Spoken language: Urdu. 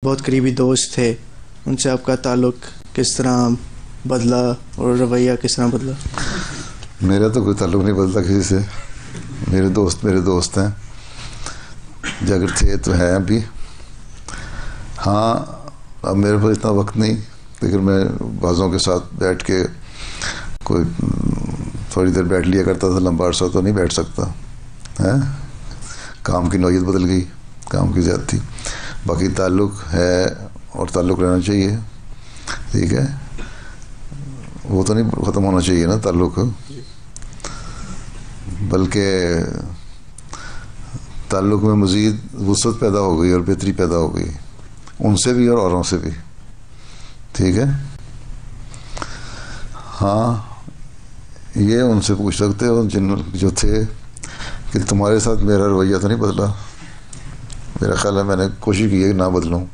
بہت قریبی دوست تھے، ان سے آپ کا تعلق کس طرح بدلا اور رویہ کس طرح بدلا؟ میرا تو کوئی تعلق نہیں بدلتا کسی سے. میرے دوست ہیں، اگر تھے تو ہیں ابھی. ہاں اب میرے پاس اتنا وقت نہیں، لیکن میں بعضوں کے ساتھ بیٹھ کے کوئی تھوڑی دیر بیٹھ لیا کرتا تھا. لمبا عرصہ تو نہیں بیٹھ سکتا ہے، کام کی نوعیت بدل گئی، کام کی زیادتی. باقی تعلق ہے اور تعلق رہنا چاہیے، ٹھیک ہے. وہ تو نہیں ختم ہونا چاہیے نا تعلق، بلکہ تعلق میں مزید وسعت پیدا ہو گئی اور بہتری پیدا ہو گئی، ان سے بھی اور اوروں سے بھی، ٹھیک ہے. ہاں یہ ان سے پوچھ سکتے ہو جن جو تھے کہ تمہارے ساتھ میرا رویہ تو نہیں بدلا. میرا خیال ہے میں نے کوشش کی ہے کہ نہ بدلوں.